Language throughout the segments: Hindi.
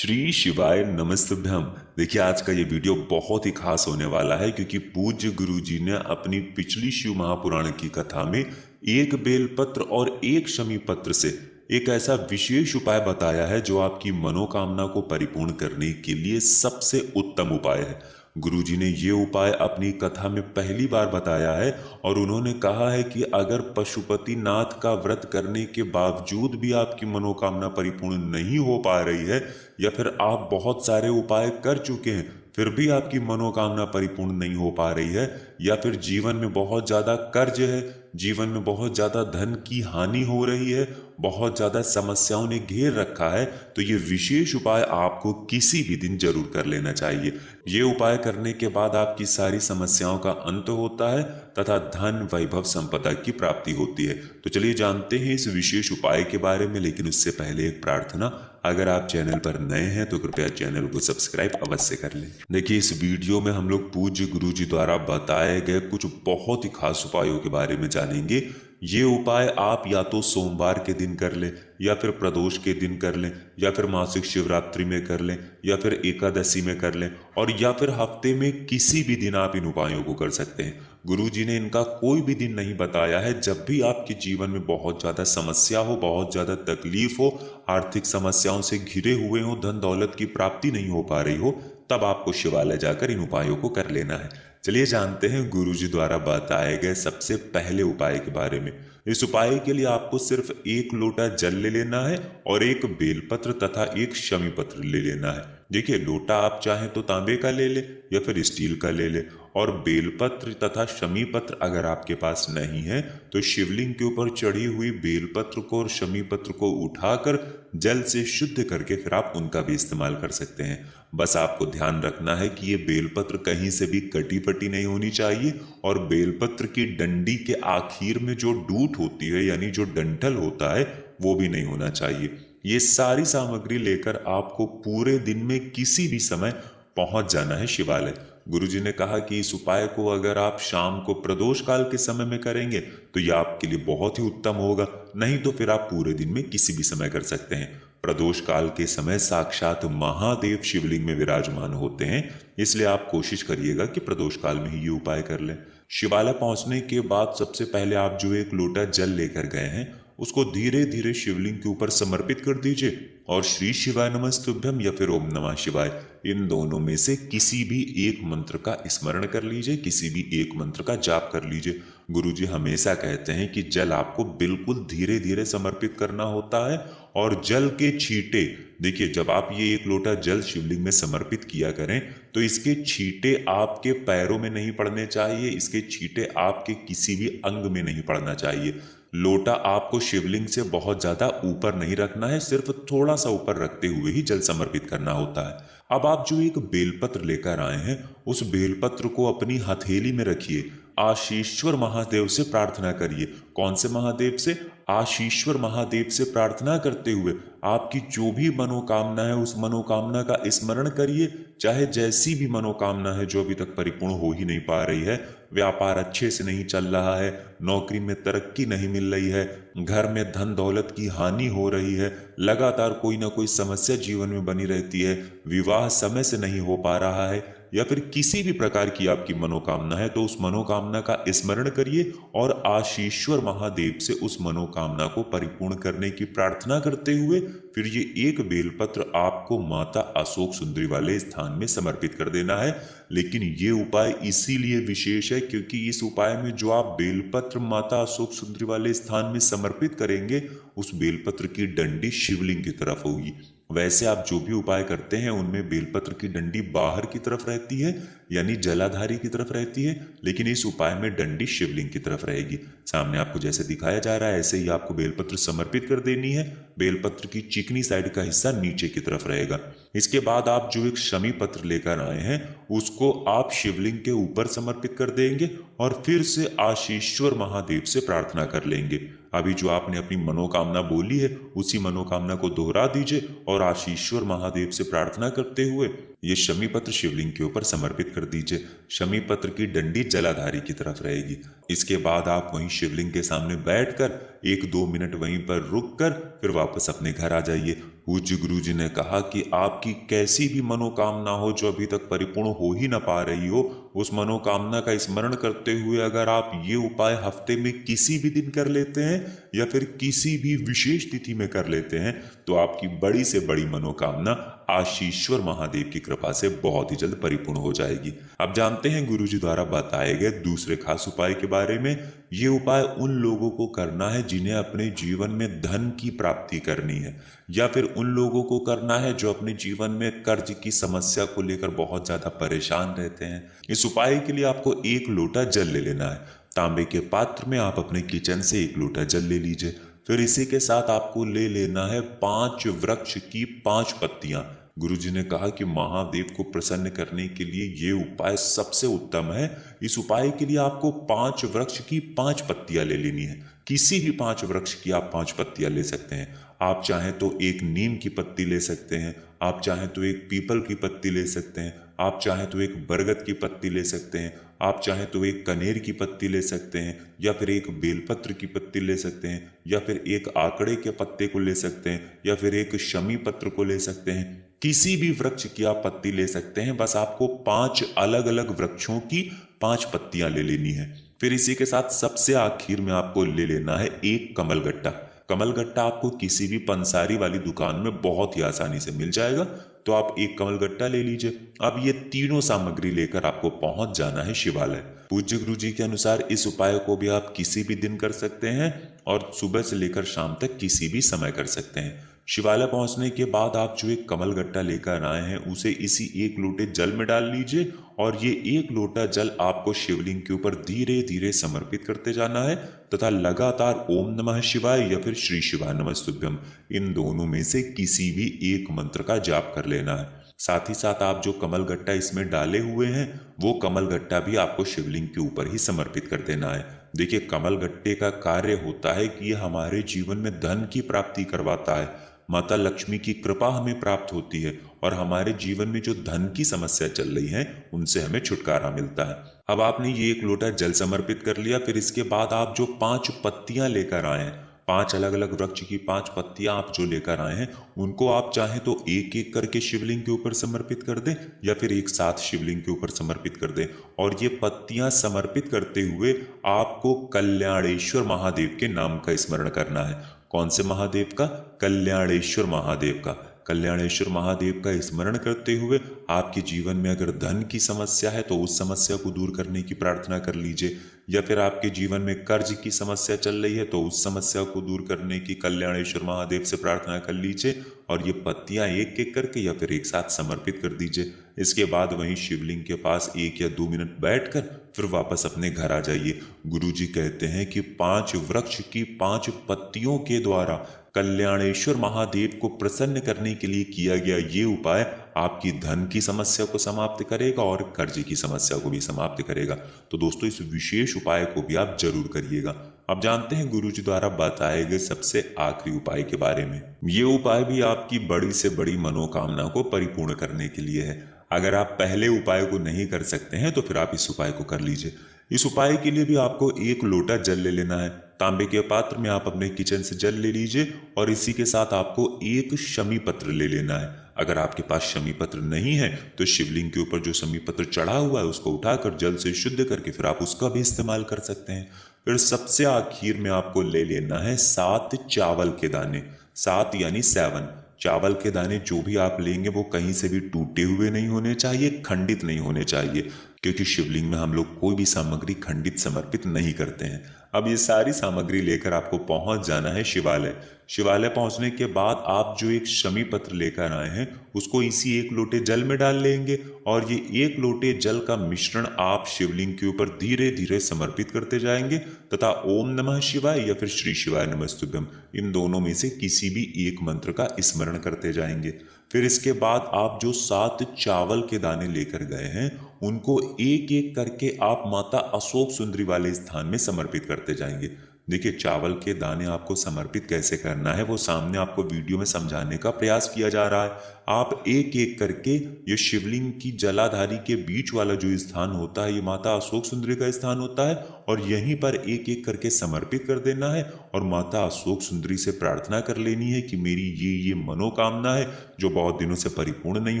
श्री शिवाय नमस्तभ्यम। देखिए, आज का ये वीडियो बहुत ही खास होने वाला है क्योंकि पूज्य गुरुजी ने अपनी पिछली शिव महापुराण की कथा में एक बेलपत्र और एक शमी पत्र से एक ऐसा विशेष उपाय बताया है जो आपकी मनोकामना को परिपूर्ण करने के लिए सबसे उत्तम उपाय है। गुरुजी ने ये उपाय अपनी कथा में पहली बार बताया है और उन्होंने कहा है कि अगर पशुपति नाथ का व्रत करने के बावजूद भी आपकी मनोकामना परिपूर्ण नहीं हो पा रही है या फिर आप बहुत सारे उपाय कर चुके हैं फिर भी आपकी मनोकामना परिपूर्ण नहीं हो पा रही है, या फिर जीवन में बहुत ज्यादा कर्ज है, जीवन में बहुत ज्यादा धन की हानि हो रही है, बहुत ज्यादा समस्याओं ने घेर रखा है, तो ये विशेष उपाय आपको किसी भी दिन जरूर कर लेना चाहिए। ये उपाय करने के बाद आपकी सारी समस्याओं का अंत होता है तथा धन वैभव संपदा की प्राप्ति होती है। तो चलिए जानते हैं इस विशेष उपाय के बारे में, लेकिन उससे पहले एक प्रार्थना, अगर आप चैनल पर नए हैं तो कृपया चैनल को सब्सक्राइब अवश्य कर लें। देखिए, इस वीडियो में हम लोग पूज्य गुरुजी द्वारा बताए गए कुछ बहुत ही खास उपायों के बारे में जानेंगे। ये उपाय आप या तो सोमवार के दिन कर लें, या फिर प्रदोष के दिन कर लें, या फिर मासिक शिवरात्रि में कर लें, या फिर एकादशी में कर लें, और या फिर हफ्ते में किसी भी दिन आप इन उपायों को कर सकते हैं। गुरुजी ने इनका कोई भी दिन नहीं बताया है। जब भी आपके जीवन में बहुत ज्यादा समस्या हो, बहुत ज्यादा तकलीफ हो, आर्थिक समस्याओं से घिरे हुए हो, धन दौलत की प्राप्ति नहीं हो पा रही हो, तब आपको शिवालय जाकर इन उपायों को कर लेना है। चलिए जानते हैं गुरुजी द्वारा बताए गए सबसे पहले उपाय के बारे में। इस उपाय के लिए आपको सिर्फ एक लोटा जल ले लेना है और एक बेलपत्र तथा एक शमी पत्र ले लेना है। देखिए, लोटा आप चाहें तो तांबे का ले ले या फिर स्टील का ले ले, और बेलपत्र तथा शमी पत्र अगर आपके पास नहीं है तो शिवलिंग के ऊपर चढ़ी हुई बेलपत्र को और शमी पत्र को उठाकर जल से शुद्ध करके फिर आप उनका भी इस्तेमाल कर सकते हैं। बस आपको ध्यान रखना है कि ये बेलपत्र कहीं से भी कटी पटी नहीं होनी चाहिए, और बेलपत्र की डंडी के आखिर में जो डूट होती है यानी जो डंठल होता है वो भी नहीं होना चाहिए। ये सारी सामग्री लेकर आपको पूरे दिन में किसी भी समय पहुंच जाना है शिवालय। गुरुजी ने कहा कि इस उपाय को अगर आप शाम को प्रदोष काल के समय में करेंगे तो यह आपके लिए बहुत ही उत्तम होगा, नहीं तो फिर आप पूरे दिन में किसी भी समय कर सकते हैं। प्रदोष काल के समय साक्षात महादेव शिवलिंग में विराजमान होते हैं, इसलिए आप कोशिश करिएगा कि प्रदोष काल में ही ये उपाय कर लें। शिवालय पहुंचने के बाद सबसे पहले आप जो एक लोटा जल लेकर गए हैं उसको धीरे धीरे शिवलिंग के ऊपर समर्पित कर दीजिए और श्री शिवाय नमस्तुभ्यम या फिर ओम नमः शिवाय, इन दोनों में से किसी भी एक मंत्र का स्मरण कर लीजिए, किसी भी एक मंत्र का जाप कर लीजिए। गुरुजी हमेशा कहते हैं कि जल आपको बिल्कुल धीरे धीरे समर्पित करना होता है, और जल के छींटे, देखिए जब आप ये एक लोटा जल शिवलिंग में समर्पित किया करें तो इसके छींटे आपके पैरों में नहीं पड़ने चाहिए, इसके छींटे आपके किसी भी अंग में नहीं पड़ना चाहिए। लोटा आपको शिवलिंग से बहुत ज्यादा ऊपर नहीं रखना है, सिर्फ थोड़ा सा ऊपर रखते हुए ही जल समर्पित करना होता है। अब आप जो एक बेलपत्र लेकर आए हैं उस बेलपत्र को अपनी हथेली में रखिए, आशीश्वर महादेव से प्रार्थना करिए। कौन से महादेव से? आशीश्वर महादेव से प्रार्थना करते हुए आपकी जो भी मनोकामना है उस मनोकामना का स्मरण करिए। चाहे जैसी भी मनोकामना है जो अभी तक परिपूर्ण हो ही नहीं पा रही है, व्यापार अच्छे से नहीं चल रहा है, नौकरी में तरक्की नहीं मिल रही है, घर में धन दौलत की हानि हो रही है, लगातार कोई ना कोई समस्या जीवन में बनी रहती है, विवाह समय से नहीं हो पा रहा है, या फिर किसी भी प्रकार की आपकी मनोकामना है, तो उस मनोकामना का स्मरण करिए और आशीश्वर महादेव से उस मनोकामना को परिपूर्ण करने की प्रार्थना करते हुए फिर ये एक बेलपत्र आपको माता अशोक सुंदरी वाले स्थान में समर्पित कर देना है। लेकिन ये उपाय इसीलिए विशेष है क्योंकि इस उपाय में जो आप बेलपत्र माता अशोक सुंदरी वाले स्थान में समर्पित करेंगे उस बेलपत्र की डंडी शिवलिंग की तरफ होगी। वैसे आप जो भी उपाय करते हैं उनमें बेलपत्र की डंडी बाहर की तरफ रहती है यानी जलाधारी की तरफ रहती है, लेकिन इस उपाय में डंडी शिवलिंग की तरफ रहेगी। सामने आपको जैसे दिखाया जा रहा है ऐसे ही आपको बेलपत्र समर्पित कर देनी है। बेलपत्र की चिकनी साइड का हिस्सा नीचे की तरफ रहेगा। इसके बाद आप जो एक शमी पत्र लेकर आए हैं उसको आप शिवलिंग के ऊपर समर्पित कर देंगे और फिर से आशीश्वर महादेव से प्रार्थना कर लेंगे। अभी जो आपने अपनी मनोकामना बोली है उसी मनोकामना को दोहरा दीजिए और आशीश्वर महादेव से प्रार्थना करते हुए ये शमी पत्र शिवलिंग के ऊपर समर्पित कर दीजिए। शमी पत्र की डंडी जलाधारी की तरफ रहेगी। इसके बाद आप वहीं शिवलिंग के सामने बैठकर 1-2 मिनट वहीं पर रुक कर फिर वापस अपने घर आ जाइए। पूज्य गुरुजी ने कहा कि आपकी कैसी भी मनोकामना हो जो अभी तक परिपूर्ण हो ही ना पा रही हो, उस मनोकामना का स्मरण करते हुए अगर आप ये उपाय हफ्ते में किसी भी दिन कर लेते हैं या फिर किसी भी विशेष तिथि में कर लेते हैं तो आपकी बड़ी से बड़ी मनोकामना आशीश्वर महादेव की कृपा से बहुत ही जल्द परिपूर्ण हो जाएगी। अब जानते हैं गुरुजी द्वारा बताए गए दूसरे खास उपाय के बारे में। ये उपाय उन लोगों को करना है जिन्हें अपने जीवन में धन की प्राप्ति करनी है, या फिर उन लोगों को करना है जो अपने जीवन में कर्ज की समस्या को लेकर बहुत ज्यादा परेशान रहते हैं। इस उपाय के लिए आपको 1 लोटा जल ले लेना है। तांबे के पात्र में आप अपने किचन से 1 लोटा जल ले लीजिए। फिर इसी के साथ आपको ले लेना है 5 वृक्ष की 5 पत्तियां। गुरुजी ने कहा कि महादेव को प्रसन्न करने के लिए ये उपाय सबसे उत्तम है। इस उपाय के लिए आपको 5 वृक्ष की 5 पत्तियां ले लेनी है। किसी भी 5 वृक्ष की आप 5 पत्तियां ले सकते हैं। आप चाहें तो एक नीम की पत्ती ले सकते हैं, आप चाहें तो एक पीपल की पत्ती ले सकते हैं, आप चाहें तो एक बरगद की पत्ती ले सकते हैं, आप चाहें तो एक कनेर की पत्ती ले सकते हैं, या फिर एक बेलपत्र की पत्ती ले सकते हैं, या फिर एक आकड़े के पत्ते को ले सकते हैं, या फिर एक शमी पत्र को ले सकते हैं। किसी भी वृक्ष की आप पत्ती ले सकते हैं। बस आपको 5 अलग अलग वृक्षों की 5 पत्तियां ले लेनी है। फिर इसी के साथ सबसे आखिर में आपको ले लेना है एक कमलगट्टा। कमलगट्टा आपको किसी भी पंसारी वाली दुकान में बहुत ही आसानी से मिल जाएगा, तो आप एक कमलगट्टा ले लीजिए। अब ये तीनों सामग्री लेकर आपको पहुंच जाना है शिवालय। पूज्य गुरुजी के अनुसार इस उपाय को भी आप किसी भी दिन कर सकते हैं और सुबह से लेकर शाम तक किसी भी समय कर सकते हैं। शिवालय पहुंचने के बाद आप जो एक कमलगट्टा लेकर आए हैं उसे इसी 1 लोटे जल में डाल लीजिए, और ये 1 लोटा जल आपको शिवलिंग के ऊपर धीरे धीरे समर्पित करते जाना है तथा लगातार ओम नमः शिवाय या फिर श्री शिवाय नमस्तुभ्यम इन दोनों में से किसी भी एक मंत्र का जाप कर लेना है। साथ ही साथ आप जो कमलगट्टा इसमें डाले हुए हैं वो कमलगट्टा भी आपको शिवलिंग के ऊपर ही समर्पित कर देना है। देखिए, कमलगट्टे का कार्य होता है कि यह हमारे जीवन में धन की प्राप्ति करवाता है। माता लक्ष्मी की कृपा हमें प्राप्त होती है और हमारे जीवन में जो धन की समस्या चल रही है उनसे हमें छुटकारा मिलता है। अब आपने ये 1 लोटा जल समर्पित कर लिया। फिर इसके बाद आप जो 5 पत्तियां लेकर आए हैं, 5 अलग अलग वृक्ष की 5 पत्तियां आप जो लेकर आए हैं उनको आप चाहें तो एक एक करके शिवलिंग के ऊपर समर्पित कर दें या फिर एक साथ शिवलिंग के ऊपर समर्पित कर दें। और ये पत्तियां समर्पित करते हुए आपको कल्याणेश्वर महादेव के नाम का स्मरण करना है। कौन से महादेव का? कल्याणेश्वर महादेव का। कल्याणेश्वर महादेव का स्मरण करते हुए आपके जीवन में अगर धन की समस्या है तो उस समस्या को दूर करने की प्रार्थना कर लीजिए, या फिर आपके जीवन में कर्ज की समस्या चल रही है तो उस समस्या को दूर करने की कल्याणेश्वर महादेव से प्रार्थना कर लीजिए और ये पत्तियां एक एक करके या फिर एक साथ समर्पित कर दीजिए। इसके बाद वहीं शिवलिंग के पास 1 या 2 मिनट बैठकर फिर वापस अपने घर आ जाइए। गुरुजी कहते हैं कि 5 वृक्ष की 5 पत्तियों के द्वारा कल्याणेश्वर महादेव को प्रसन्न करने के लिए किया गया ये उपाय आपकी धन की समस्या को समाप्त करेगा और कर्ज की समस्या को भी समाप्त करेगा। तो दोस्तों, इस विशेष उपाय को भी आप जरूर करिएगा। अब जानते हैं गुरुजी द्वारा बताए गए सबसे आखिरी उपाय के बारे में। ये उपाय भी आपकी बड़ी से बड़ी मनोकामना को परिपूर्ण करने के लिए है। अगर आप पहले उपाय को नहीं कर सकते हैं तो फिर आप इस उपाय को कर लीजिए। इस उपाय के लिए भी आपको 1 लोटा जल ले लेना है। तांबे के पात्र में आप अपने किचन से जल ले लीजिए और इसी के साथ आपको 1 शमी पत्र ले लेना है। अगर आपके पास शमी पत्र नहीं है तो शिवलिंग के ऊपर जो शमी पत्र चढ़ा हुआ है उसको उठाकर जल से शुद्ध करके फिर आप उसका भी इस्तेमाल कर सकते हैं। फिर सबसे आखिर में आपको ले लेना है 7 चावल के दाने। 7 यानी 7 चावल के दाने जो भी आप लेंगे वो कहीं से भी टूटे हुए नहीं होने चाहिए, खंडित नहीं होने चाहिए, क्योंकि शिवलिंग में हम लोग कोई भी सामग्री खंडित समर्पित नहीं करते हैं। अब ये सारी सामग्री लेकर आपको पहुंच जाना है शिवालय। शिवालय पहुंचने के बाद आप जो एक शमी पत्र लेकर आए हैं उसको इसी 1 लोटे जल में डाल लेंगे और ये 1 लोटे जल का मिश्रण आप शिवलिंग के ऊपर धीरे धीरे समर्पित करते जाएंगे तथा ओम नमः शिवाय या फिर श्री शिवाय नमस्तुभ्यम इन दोनों में से किसी भी एक मंत्र का स्मरण करते जाएंगे। फिर इसके बाद आप जो 7 चावल के दाने लेकर गए हैं उनको एक एक करके आप माता अशोक सुंदरी वाले स्थान में समर्पित करते जाएंगे। देखिए, चावल के दाने आपको समर्पित कैसे करना है वो सामने आपको वीडियो में समझाने का प्रयास किया जा रहा है। आप एक एक करके ये शिवलिंग की जलाधारी के बीच वाला जो स्थान होता है, ये माता अशोक सुंदरी का स्थान होता है, और यहीं पर एक एक करके समर्पित कर देना है और माता अशोक सुंदरी से प्रार्थना कर लेनी है कि मेरी ये मनोकामना है जो बहुत दिनों से परिपूर्ण नहीं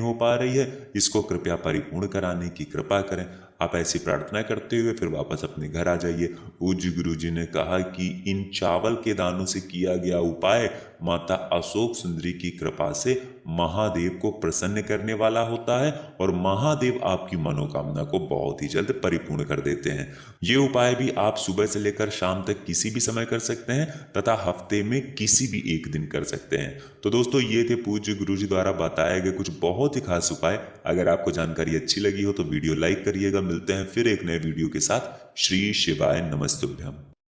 हो पा रही है, इसको कृपया परिपूर्ण कराने की कृपा करें। आप ऐसी प्रार्थना करते हुए फिर वापस अपने घर आ जाइए। पूज्य गुरु जी ने कहा कि इन चावल के दानों से किया गया उपाय माता अशोक सुंदरी की कृपा से महादेव को प्रसन्न करने वाला होता है और महादेव आपकी मनोकामना को बहुत ही जल्द परिपूर्ण कर देते हैं। ये उपाय भी आप सुबह से लेकर शाम तक किसी भी समय कर सकते हैं तथा हफ्ते में किसी भी एक दिन कर सकते हैं। तो दोस्तों, ये थे पूज्य गुरु जी द्वारा बताए गए कुछ बहुत ही खास उपाय। अगर आपको जानकारी अच्छी लगी हो तो वीडियो लाइक करिएगा। मिलते हैं फिर एक नए वीडियो के साथ। श्री शिवाय नमस्तुभ्यम।